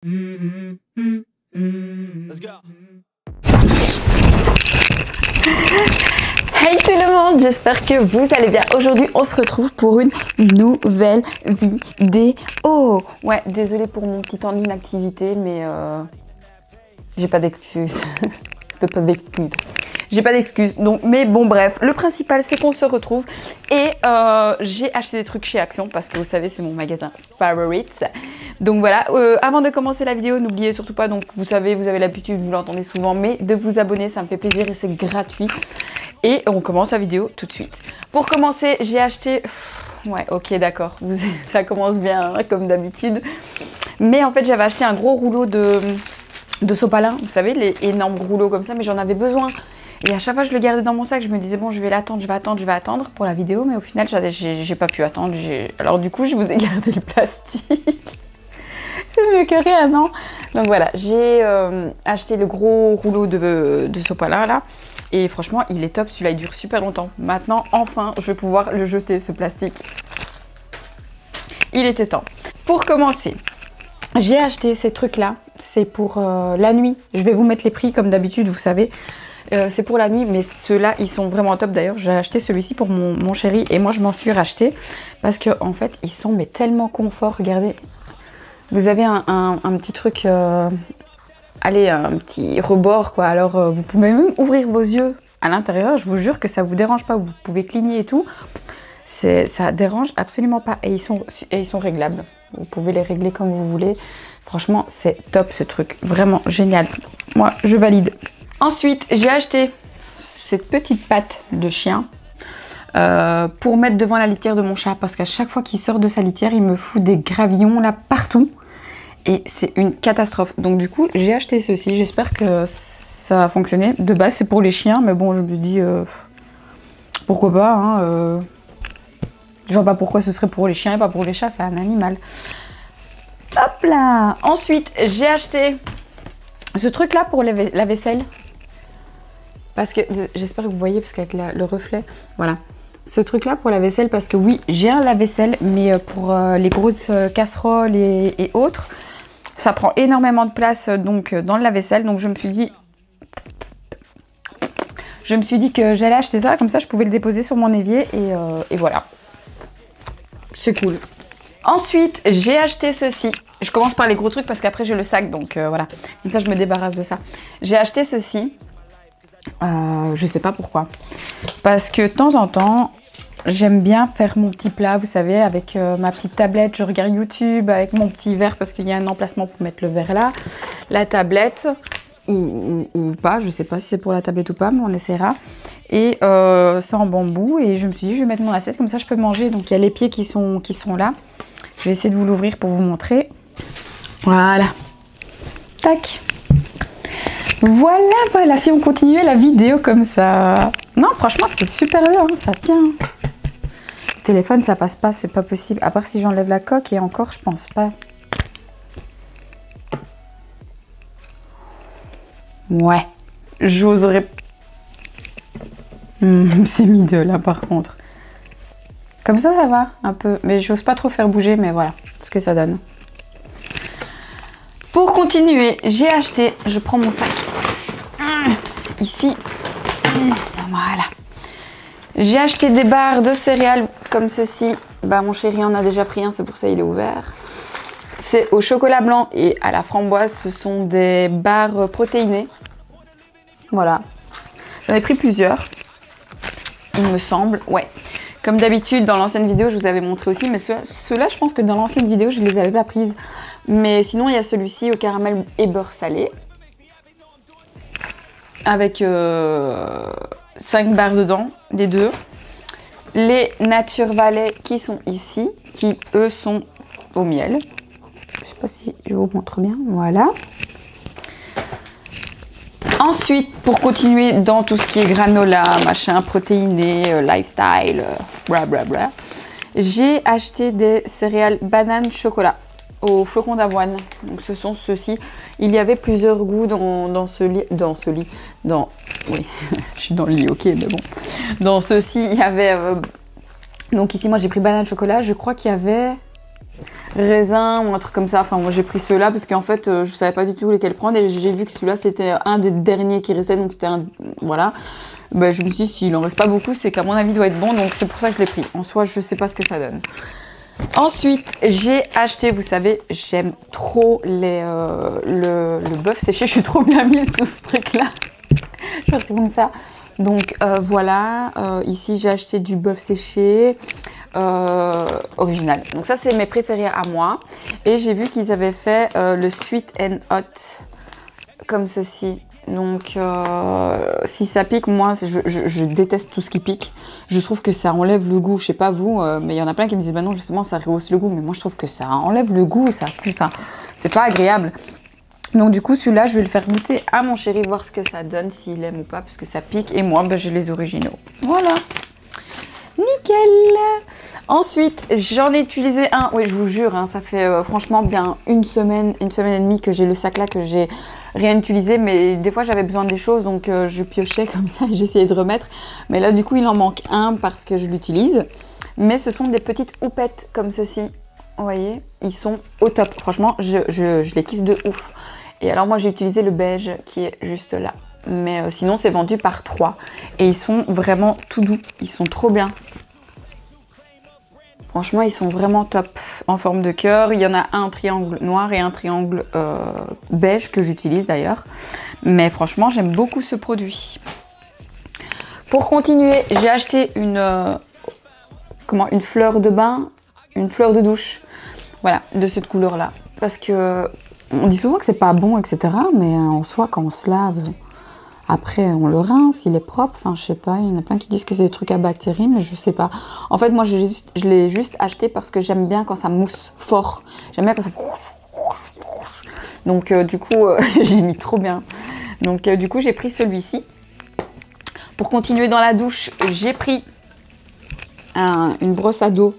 Let's go. Hey tout le monde, j'espère que vous allez bien. Aujourd'hui, on se retrouve pour une nouvelle vidéo. Ouais, désolée pour mon petit temps d'inactivité, mais j'ai pas d'excuses. J'ai pas d'excuses, donc, mais bon bref, le principal c'est qu'on se retrouve et j'ai acheté des trucs chez Action parce que vous savez c'est mon magasin favorite. Donc voilà, avant de commencer la vidéo, n'oubliez surtout pas, donc vous savez, vous avez l'habitude, vous l'entendez souvent, mais de vous abonner, ça me fait plaisir et c'est gratuit. Et on commence la vidéo tout de suite. Pour commencer, j'ai acheté... Ouais, ok, d'accord, ça commence bien hein, comme d'habitude. Mais en fait, j'avais acheté un gros rouleau de sopalin, vous savez, les énormes rouleaux comme ça, mais j'en avais besoin. Et à chaque fois, je le gardais dans mon sac. Je me disais, bon, je vais attendre pour la vidéo. Mais au final, j'ai pas pu attendre. Alors du coup, je vous ai gardé le plastique. C'est mieux que rien, non? Donc voilà, j'ai acheté le gros rouleau de sopalin, là. Et franchement, il est top. Celui-là, il dure super longtemps. Maintenant, enfin, je vais pouvoir le jeter, ce plastique. Il était temps. Pour commencer, j'ai acheté ces trucs-là. C'est pour la nuit. Je vais vous mettre les prix, comme d'habitude, vous savez. C'est pour la nuit, mais ceux-là, ils sont vraiment top. D'ailleurs, j'ai acheté celui-ci pour mon chéri et moi, je m'en suis racheté parce que en fait, ils sont mais tellement confort. Regardez, vous avez un petit truc, allez, un petit rebord, quoi. Alors, vous pouvez même ouvrir vos yeux à l'intérieur. Je vous jure que ça vous dérange pas. Vous pouvez cligner et tout. Ça dérange absolument pas. Et ils sont réglables. Vous pouvez les régler comme vous voulez. Franchement, c'est top ce truc. Vraiment génial. Moi, je valide. Ensuite, j'ai acheté cette petite patte de chien pour mettre devant la litière de mon chat parce qu'à chaque fois qu'il sort de sa litière, il me fout des gravillons là partout et c'est une catastrophe. Donc du coup, j'ai acheté ceci. J'espère que ça va fonctionner. De base, c'est pour les chiens, mais bon, je me suis dit pourquoi pas. Hein, je vois pas pourquoi ce serait pour les chiens et pas pour les chats, c'est un animal. Hop là. Ensuite, j'ai acheté ce truc là pour la vaisselle. Parce que, j'espère que vous voyez, parce qu'avec le reflet, voilà. Ce truc-là pour la vaisselle, parce que oui, j'ai un lave-vaisselle, mais pour les grosses casseroles et autres, ça prend énormément de place donc dans le lave-vaisselle. Donc je me suis dit que j'allais acheter ça, comme ça je pouvais le déposer sur mon évier et voilà. C'est cool. Ensuite, j'ai acheté ceci. Je commence par les gros trucs parce qu'après j'ai le sac, donc voilà. Comme ça je me débarrasse de ça. J'ai acheté ceci. Je sais pas pourquoi. Parce que de temps en temps, j'aime bien faire mon petit plat, vous savez, avec ma petite tablette. Je regarde YouTube avec mon petit verre parce qu'il y a un emplacement pour mettre le verre là. La tablette, ou pas, je sais pas si c'est pour la tablette ou pas, mais on essaiera. Et c'est en bambou. Et je me suis dit, je vais mettre mon assiette, comme ça je peux manger. Donc il y a les pieds qui sont là. Je vais essayer de vous l'ouvrir pour vous montrer. Voilà. Tac. Voilà, si on continuait la vidéo comme ça. Non, franchement, c'est super bien, hein, ça tient. Le téléphone, ça passe pas, c'est pas possible. À part si j'enlève la coque, et encore, je pense pas. Ouais, j'oserais... c'est mideux, là, par contre. Comme ça va, un peu. Mais j'ose pas trop faire bouger, mais voilà, ce que ça donne. Pour continuer, j'ai acheté... Je prends mon sac. Ici, voilà. J'ai acheté des barres de céréales comme ceci. Bah, mon chéri en a déjà pris un, c'est pour ça il est ouvert. C'est au chocolat blanc et à la framboise. Ce sont des barres protéinées. Voilà. J'en ai pris plusieurs, il me semble. Ouais. Comme d'habitude, dans l'ancienne vidéo, je vous avais montré aussi. Mais ceux-là, je pense que dans l'ancienne vidéo, je ne les avais pas prises. Mais sinon, il y a celui-ci au caramel et beurre salé. Avec 5 barres dedans, les deux. Les Nature Valley qui sont ici, qui eux sont au miel. Je sais pas si je vous montre bien, voilà. Ensuite, pour continuer dans tout ce qui est granola, machin, protéiné, lifestyle, bla bla bla, j'ai acheté des céréales banane chocolat au flocon d'avoine. Donc ce sont ceux-ci. Il y avait plusieurs goûts dans ce lit. Oui, je suis dans le lit, ok, mais bon. Dans ceux-ci, il y avait... donc ici, moi, j'ai pris banane chocolat. Je crois qu'il y avait raisin ou un truc comme ça. Enfin, moi j'ai pris ceux-là parce qu'en fait, je savais pas du tout lesquels prendre et j'ai vu que celui-là c'était un des derniers qui restait, donc c'était un. Voilà. Ben, je me suis dit, s'il en reste pas beaucoup, c'est qu'à mon avis, il doit être bon, donc c'est pour ça que je l'ai pris. En soi, je sais pas ce que ça donne. Ensuite, j'ai acheté, vous savez, j'aime trop le bœuf séché, je suis trop bien mise sur ce truc-là. Genre, c'est comme ça. Donc voilà, ici j'ai acheté du bœuf séché original. Donc ça, c'est mes préférés à moi. Et j'ai vu qu'ils avaient fait le sweet and hot comme ceci. Donc, si ça pique, moi, je déteste tout ce qui pique. Je trouve que ça enlève le goût. Je sais pas vous, mais il y en a plein qui me disent, bah non, justement, ça rehausse le goût. Mais moi, je trouve que ça enlève le goût. Ça, putain, c'est pas agréable. Donc, du coup, celui-là, je vais le faire goûter à mon chéri, voir ce que ça donne, s'il aime ou pas, parce que ça pique. Et moi, bah, j'ai les originaux. Voilà. Nickel. Ensuite, j'en ai utilisé un. Oui, je vous jure, hein, ça fait franchement bien une semaine et demie que j'ai le sac là, que j'ai rien utilisé. Mais des fois, j'avais besoin des choses, donc je piochais comme ça et j'essayais de remettre. Mais là, du coup, il en manque un parce que je l'utilise. Mais ce sont des petites houpettes comme ceci. Vous voyez, ils sont au top. Franchement, je les kiffe de ouf. Et alors, moi, j'ai utilisé le beige qui est juste là. Mais sinon, c'est vendu par 3. Et ils sont vraiment tout doux. Ils sont trop bien. Franchement, ils sont vraiment top. En forme de cœur. Il y en a un triangle noir et un triangle beige que j'utilise d'ailleurs. Mais franchement, j'aime beaucoup ce produit. Pour continuer, j'ai acheté une fleur de bain, une fleur de douche. Voilà, de cette couleur-là. Parce que on dit souvent que c'est pas bon, etc. Mais en soi, quand on se lave... Après, on le rince, il est propre. Enfin, je sais pas, il y en a plein qui disent que c'est des trucs à bactéries, mais je sais pas. En fait, moi, je l'ai juste acheté parce que j'aime bien quand ça mousse fort. J'aime bien quand ça... Donc, du coup, j'ai mis trop bien. Donc, du coup, j'ai pris celui-ci. Pour continuer dans la douche, j'ai pris une brosse à dos.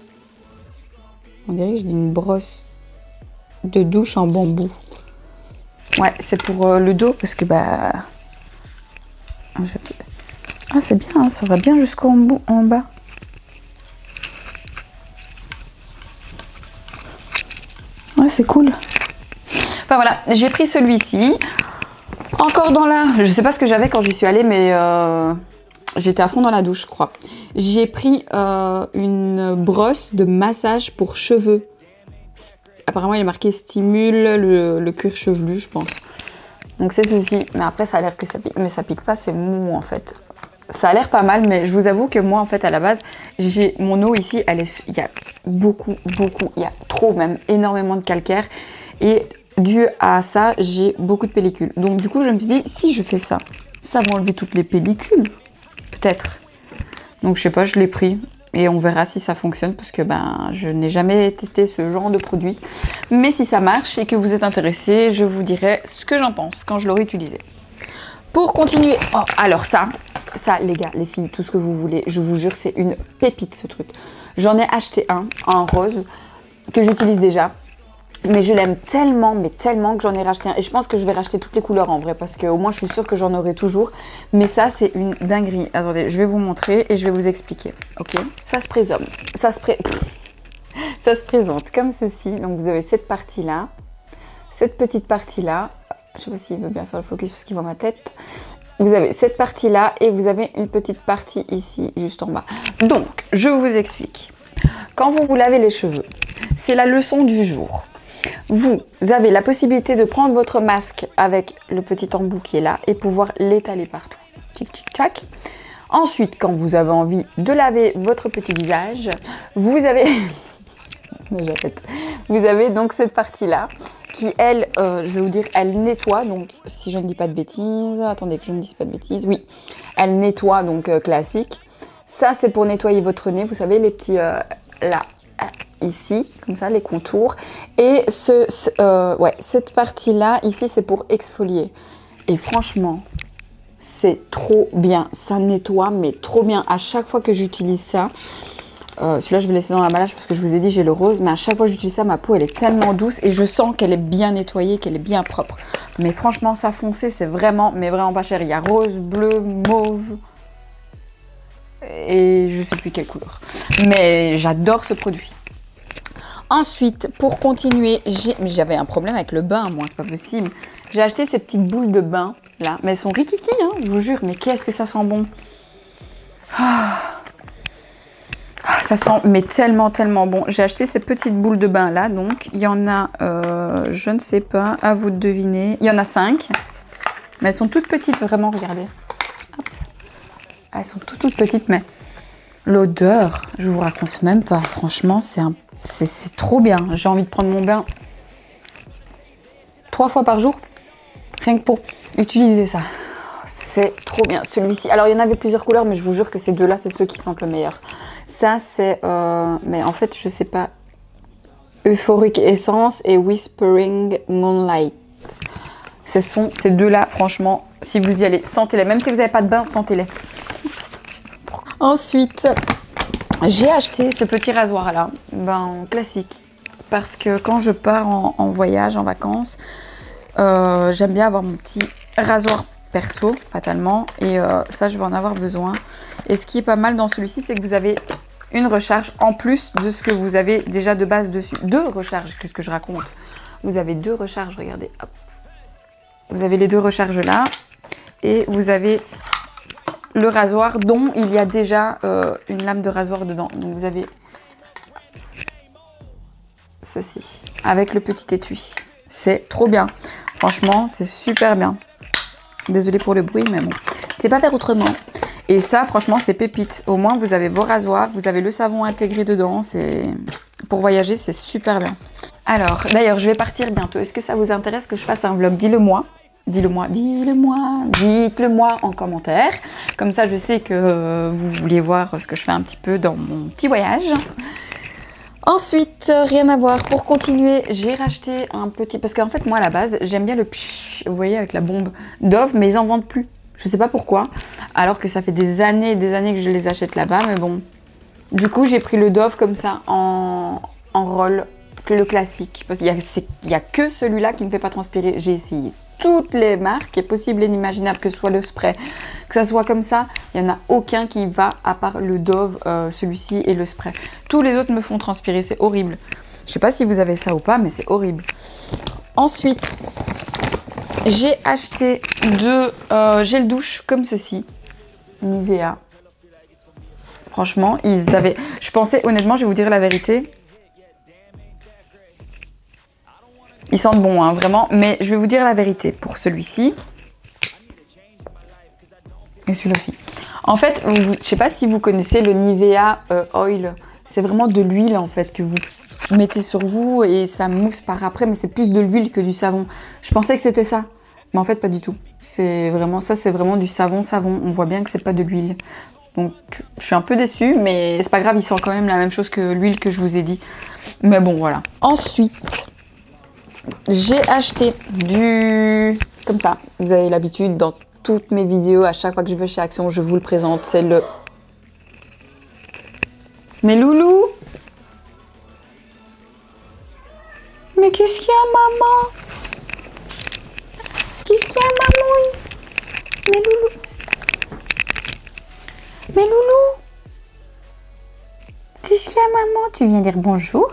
On dirait que je dis une brosse de douche en bambou. Ouais, c'est pour le dos parce que, bah... Ah, c'est bien, hein, ça va bien jusqu'en bas. Ouais, c'est cool. Enfin voilà, j'ai pris celui-ci. Encore dans la... Je sais pas ce que j'avais quand j'y suis allée, mais j'étais à fond dans la douche, je crois. J'ai pris une brosse de massage pour cheveux. Apparemment, il est marqué stimule le cuir chevelu, je pense. Donc c'est ceci, mais après ça a l'air que ça pique, mais ça pique pas, c'est mou en fait. Ça a l'air pas mal, mais je vous avoue que moi en fait à la base, j'ai mon eau ici, il y a beaucoup, il y a trop même, énormément de calcaire. Et dû à ça, j'ai beaucoup de pellicules. Donc du coup je me suis dit, si je fais ça, ça va enlever toutes les pellicules, peut-être. Donc je sais pas, je l'ai pris. Et on verra si ça fonctionne parce que ben, je n'ai jamais testé ce genre de produit. Mais si ça marche et que vous êtes intéressé, je vous dirai ce que j'en pense quand je l'aurai utilisé. Pour continuer, oh, alors ça les gars, les filles, tout ce que vous voulez, je vous jure, c'est une pépite ce truc. J'en ai acheté un en rose que j'utilise déjà. Mais je l'aime tellement, mais tellement que j'en ai racheté un. Et je pense que je vais racheter toutes les couleurs en vrai, parce qu'au moins je suis sûre que j'en aurai toujours. Mais ça, c'est une dinguerie. Attendez, je vais vous montrer et je vais vous expliquer. Ok, ça se présente. Ça se présente comme ceci. Donc vous avez cette partie-là, cette petite partie-là. Je sais pas s'il veut bien faire le focus parce qu'il voit ma tête. Vous avez cette partie-là et vous avez une petite partie ici, juste en bas. Donc, je vous explique. Quand vous vous lavez les cheveux, c'est la leçon du jour. Vous avez la possibilité de prendre votre masque avec le petit embout qui est là et pouvoir l'étaler partout. Tchic, tchic, tchac. Ensuite, quand vous avez envie de laver votre petit visage, vous avez... vous avez donc cette partie-là qui, elle, je vais vous dire, elle nettoie. Donc, si je ne dis pas de bêtises... Attendez que je ne dise pas de bêtises. Oui, elle nettoie, donc classique. Ça, c'est pour nettoyer votre nez. Vous savez, les petits... là... ici, comme ça, les contours. Et cette partie-là, ici, c'est pour exfolier. Et franchement, c'est trop bien. Ça nettoie, mais trop bien. À chaque fois que j'utilise ça, celui-là, je vais laisser dans l'emballage parce que je vous ai dit, j'ai le rose. Mais à chaque fois que j'utilise ça, ma peau, elle est tellement douce et je sens qu'elle est bien nettoyée, qu'elle est bien propre. Mais franchement, ça foncé, c'est vraiment, mais vraiment pas cher. Il y a rose, bleu, mauve et je sais plus quelle couleur. Mais j'adore ce produit. Ensuite, pour continuer, j'avais un problème avec le bain, moi, c'est pas possible. J'ai acheté ces petites boules de bain, là. Mais elles sont rikiki, hein, je vous jure. Mais qu'est-ce que ça sent bon. Ça sent mais tellement, tellement bon. J'ai acheté ces petites boules de bain, là. Donc, il y en a, je ne sais pas, à vous de deviner. Il y en a 5. Mais elles sont toutes petites, vraiment, regardez. Hop. Elles sont toutes petites, mais l'odeur, je vous raconte même pas. Franchement, c'est trop bien. J'ai envie de prendre mon bain 3 fois par jour, rien que pour utiliser ça. C'est trop bien. Celui-ci, alors il y en avait plusieurs couleurs, mais je vous jure que ces deux-là, c'est ceux qui sentent le meilleur. Ça, c'est, mais en fait, je sais pas, Euphoric Essence et Whispering Moonlight. Ce sont ces deux-là, franchement, si vous y allez, sentez-les. Même si vous n'avez pas de bain, sentez-les. Ensuite, j'ai acheté ce petit rasoir-là, ben, classique. Parce que quand je pars en voyage, en vacances, j'aime bien avoir mon petit rasoir perso, fatalement. Et ça, je vais en avoir besoin. Et ce qui est pas mal dans celui-ci, c'est que vous avez une recharge en plus de ce que vous avez déjà de base dessus. 2 recharges, qu'est-ce que je raconte? Vous avez 2 recharges, regardez. Hop. Vous avez les 2 recharges là. Et vous avez le rasoir dont il y a déjà une lame de rasoir dedans. Donc vous avez ceci avec le petit étui. C'est trop bien. Franchement, c'est super bien. Désolée pour le bruit, mais bon. C'est pas faire autrement. Et ça, franchement, c'est pépite. Au moins, vous avez vos rasoirs, vous avez le savon intégré dedans. Pour voyager, c'est super bien. Alors, d'ailleurs, je vais partir bientôt. Est-ce que ça vous intéresse que je fasse un vlog? Dis-le-moi. Dis-le-moi, dites-le moi en commentaire. Comme ça, je sais que vous voulez voir ce que je fais un petit peu dans mon petit voyage. Ensuite, rien à voir. Pour continuer, j'ai racheté un petit... Parce qu'en fait, moi, à la base, j'aime bien le pshhh, vous voyez, avec la bombe Dove, mais ils en vendent plus. Je sais pas pourquoi. Alors que ça fait des années et des années que je les achète là-bas, mais bon. Du coup, j'ai pris le Dove comme ça, en roll, le classique. Parce qu'il y a que celui-là qui me fait pas transpirer. J'ai essayé toutes les marques possibles et inimaginables, que ce soit le spray, que ça soit comme ça, il n'y en a aucun qui va à part le Dove, celui-ci et le spray. Tous les autres me font transpirer, c'est horrible. Je sais pas si vous avez ça ou pas, mais c'est horrible. Ensuite, j'ai acheté 2 gels douche comme ceci, Nivea. Franchement, ils avaient... Je pensais, honnêtement, je vais vous dire la vérité, ils sentent bon, hein, vraiment. Mais je vais vous dire la vérité pour celui-ci. Et celui-là aussi. En fait, je sais pas si vous connaissez le Nivea Oil. C'est vraiment de l'huile, en fait, que vous mettez sur vous et ça mousse par après. Mais c'est plus de l'huile que du savon. Je pensais que c'était ça. Mais en fait, pas du tout. C'est vraiment ça, c'est vraiment du savon. On voit bien que c'est pas de l'huile. Donc, je suis un peu déçue. Mais c'est pas grave, il sent quand même la même chose que l'huile que je vous ai dit. Mais bon, voilà. Ensuite... j'ai acheté du... comme ça, vous avez l'habitude dans toutes mes vidéos, à chaque fois que je vais chez Action, je vous le présente, c'est le... Mais loulou! Mais qu'est-ce qu'il y a, maman? Qu'est-ce qu'il y a, maman? Mais loulou! Mais loulou! Qu'est-ce qu'il y a, maman? Tu viens dire bonjour?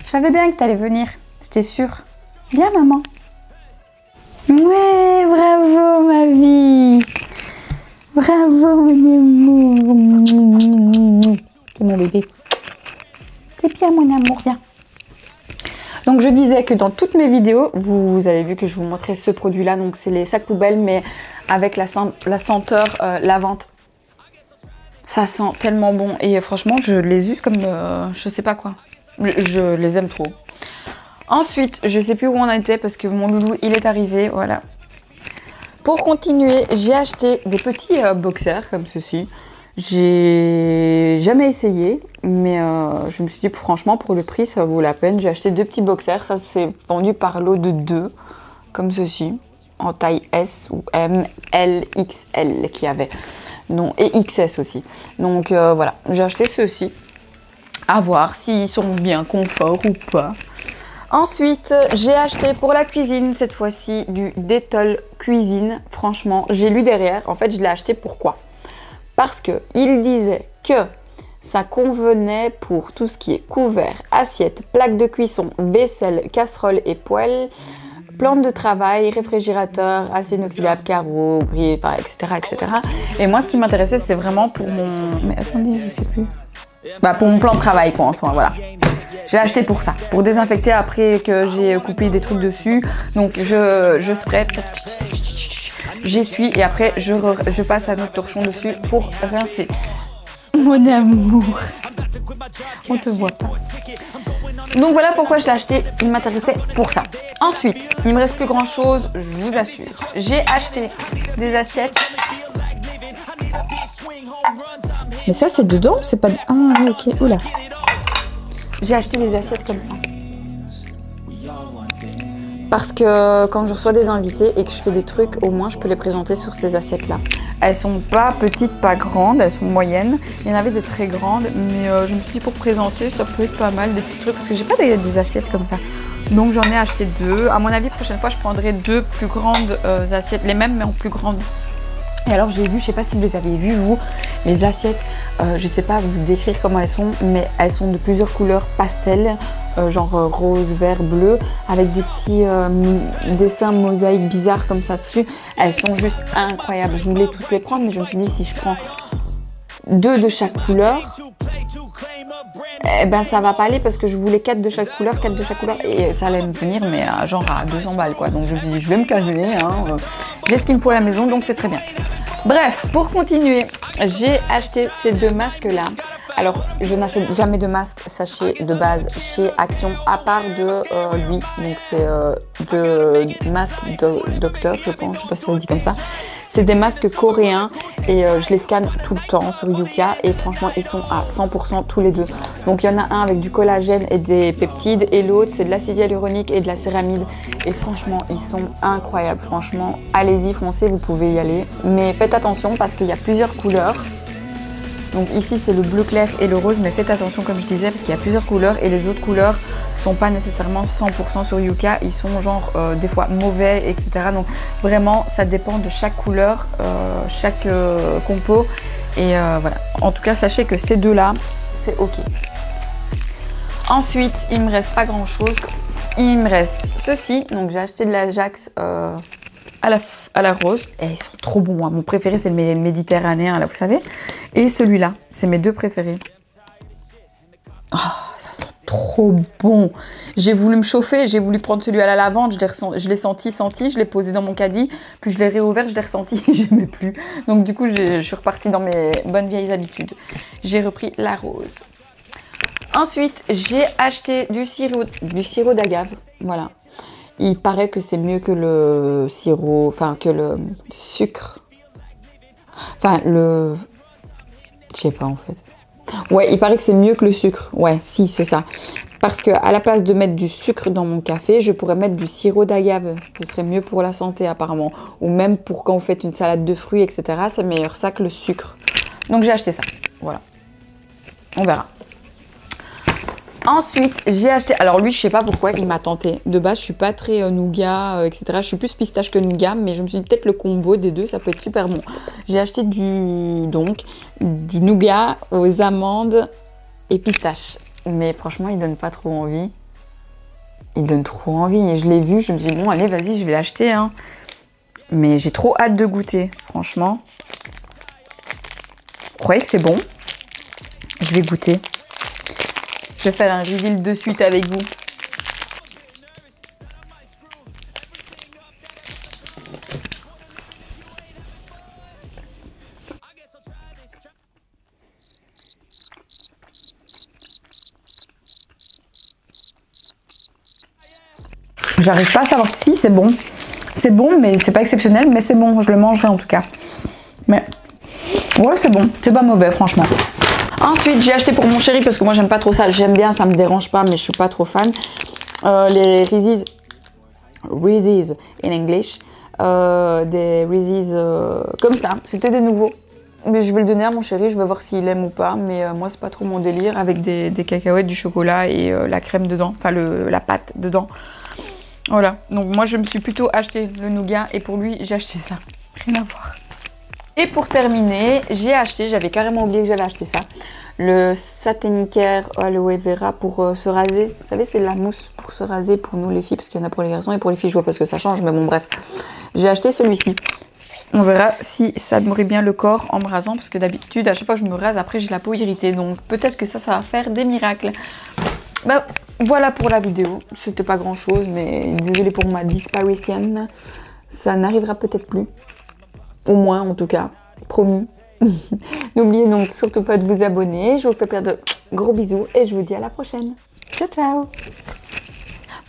Je savais bien que tu allais venir, c'était sûr. Bien, maman. Ouais, bravo, ma vie. Bravo, mon amour. C'est mon bébé. C'est bien, mon amour, bien. Donc, je disais que dans toutes mes vidéos, vous avez vu que je vous montrais ce produit-là. Donc, c'est les sacs poubelles, mais avec la senteur lavante. Ça sent tellement bon. Et franchement, je les use comme je sais pas quoi. Je les aime trop. Ensuite, je sais plus où on était parce que mon loulou, il est arrivé, voilà. Pour continuer, j'ai acheté des petits boxers comme ceci. J'ai jamais essayé, mais je me suis dit franchement pour le prix, ça vaut la peine. J'ai acheté 2 petits boxers, ça c'est vendu par lot de 2, comme ceci, en taille S ou M, L, XL qu'il y avait. Donc, et XS aussi. Donc voilà, j'ai acheté ceux-ci. À voir s'ils sont bien confort ou pas. Ensuite, j'ai acheté pour la cuisine, cette fois-ci, du Dettol Cuisine. Franchement, j'ai lu derrière. En fait, je l'ai acheté pourquoi? Parce qu'il disait que Ça convenait pour tout ce qui est couvert, assiette, plaque de cuisson, vaisselle, casserole et poêle, plante de travail, réfrigérateur, acier inoxydable, carreau, grill, etc., etc. Et moi, ce qui m'intéressait, c'est vraiment pour mon... Mais attendez, je sais plus. Bah, pour mon plan de travail, quoi, en soi, voilà. J'ai acheté pour ça, pour désinfecter après que j'ai coupé des trucs dessus. Donc, je spray, j'essuie et après, je passe à notre torchon dessus pour rincer. Mon amour, on te voit pas. Donc voilà pourquoi je l'ai acheté, il m'intéressait pour ça. Ensuite, il me reste plus grand chose, je vous assure. J'ai acheté des assiettes. Mais ça c'est dedans, c'est pas... Ah oui, ok, oula. J'ai acheté des assiettes comme ça. Parce que quand je reçois des invités et que je fais des trucs, au moins je peux les présenter sur ces assiettes-là. Elles sont pas petites, pas grandes, elles sont moyennes. Il y en avait des très grandes, mais je me suis dit pour présenter, ça peut être pas mal, des petits trucs, parce que j'ai pas des assiettes comme ça. Donc j'en ai acheté 2. À mon avis, prochaine fois, je prendrai 2 plus grandes assiettes, les mêmes mais en plus grandes. Et alors j'ai vu, je sais pas si vous les avez vues, vous, les assiettes, je sais pas vous décrire comment elles sont, mais elles sont de plusieurs couleurs pastel, genre rose, vert, bleu, avec des petits dessins mosaïques bizarres comme ça dessus. Elles sont juste incroyables. Je voulais tous les prendre, mais je me suis dit si je prends 2 de chaque couleur, eh ben ça va pas aller parce que je voulais 4 de chaque couleur, et ça allait me venir mais genre à 200 balles quoi. Donc je me suis dit je vais me calmer, hein. J'ai ce qu'il me faut à la maison donc c'est très bien. Bref, pour continuer, j'ai acheté ces 2 masques là. Alors je n'achète jamais de masque, sachez, de base chez Action, à part de lui. Donc c'est de masque de docteur, je pense, je sais pas si ça se dit comme ça. C'est des masques coréens et je les scanne tout le temps sur Yuka et franchement ils sont à 100% tous les 2. Donc il y en a un avec du collagène et des peptides et l'autre c'est de l'acide hyaluronique et de la céramide et franchement ils sont incroyables. Franchement allez-y, foncez, vous pouvez y aller. Mais faites attention parce qu'il y a plusieurs couleurs. Donc ici c'est le bleu clair et le rose, mais faites attention comme je disais parce qu'il y a plusieurs couleurs et les autres couleurs sont pas nécessairement 100% sur Yuka, ils sont genre des fois mauvais, etc. Donc vraiment ça dépend de chaque couleur, chaque compo et voilà. En tout cas sachez que ces 2 là c'est ok. Ensuite il me reste pas grand chose, il me reste ceci. Donc j'ai acheté de l'Ajax à la rose et ils sont trop bons, hein. Mon préféré c'est le méditerranéen là vous savez, et celui-là c'est mes 2 préférés. Oh, ça sent trop bon. J'ai voulu me chauffer, j'ai voulu prendre celui à la lavande, je l'ai senti, je l'ai posé dans mon caddie, puis je l'ai réouvert, je l'ai ressenti, j'aimais plus. Donc du coup je suis repartie dans mes bonnes vieilles habitudes. J'ai repris la rose. Ensuite j'ai acheté du sirop d'agave, voilà. Il paraît que c'est mieux que le sirop, enfin que le sucre. Enfin le... Je sais pas en fait. Ouais, il paraît que c'est mieux que le sucre. Ouais, si, c'est ça. Parce que à la place de mettre du sucre dans mon café, je pourrais mettre du sirop d'agave. Ce serait mieux pour la santé apparemment. Ou même pour quand vous faites une salade de fruits, etc. C'est meilleur ça que le sucre. Donc j'ai acheté ça. Voilà. On verra. Ensuite, j'ai acheté... Alors lui, je sais pas pourquoi, il m'a tenté. De base, je suis pas très nougat, etc. Je suis plus pistache que nougat, mais je me suis dit peut-être le combo des 2, ça peut être super bon. J'ai acheté du nougat aux amandes et pistache. Mais franchement, il donne pas trop envie. Il donne trop envie. Et je l'ai vu, je me suis dit, bon, allez, vas-y, je vais l'acheter, hein. Mais j'ai trop hâte de goûter, franchement. Vous croyez que c'est bon? Je vais goûter. Je vais faire un reveal de suite avec vous. J'arrive pas à savoir si c'est bon. C'est bon, mais c'est pas exceptionnel, mais c'est bon. Je le mangerai en tout cas. Mais ouais, c'est bon. C'est pas mauvais, franchement. Ensuite, j'ai acheté pour mon chéri parce que moi j'aime pas trop ça. J'aime bien, ça me dérange pas, mais je suis pas trop fan. Les Reese's in English. Des Reese's comme ça. C'était des nouveaux. Mais je vais le donner à mon chéri, je vais voir s'il aime ou pas. Mais moi, c'est pas trop mon délire avec des cacahuètes, du chocolat et la crème dedans. Enfin, la pâte dedans. Voilà. Donc moi, je me suis plutôt acheté le nougat et pour lui, j'ai acheté ça. Rien à voir. Et pour terminer, j'ai acheté, j'avais carrément oublié que j'avais acheté ça, le Satin-Care Aloe Vera pour se raser. Vous savez, c'est la mousse pour se raser pour nous les filles, parce qu'il y en a pour les garçons et pour les filles, je vois pas ce que ça change, mais bon bref. J'ai acheté celui-ci. On verra si ça nourrit bien le corps en me rasant, parce que d'habitude, à chaque fois que je me rase, après j'ai la peau irritée, donc peut-être que ça va faire des miracles. Bah, voilà pour la vidéo, c'était pas grand chose, mais désolé pour ma disparition, ça n'arrivera peut-être plus. Au moins, en tout cas, promis. N'oubliez donc surtout pas de vous abonner. Je vous fais plein de gros bisous et je vous dis à la prochaine. Ciao, ciao.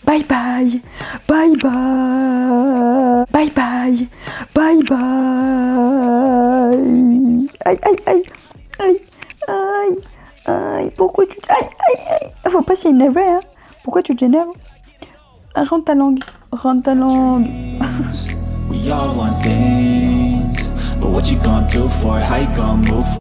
Bye bye. Bye bye. Bye bye. Bye bye. Aïe, aïe, aïe. Aïe, aïe, aïe. Pourquoi tu... Aïe, aïe, aïe. Faut pas s'énerver, hein. Pourquoi tu t'énerves? Rentre ta langue. Rentre ta langue. We all want things, but what you gonna do for it? How you gonna move?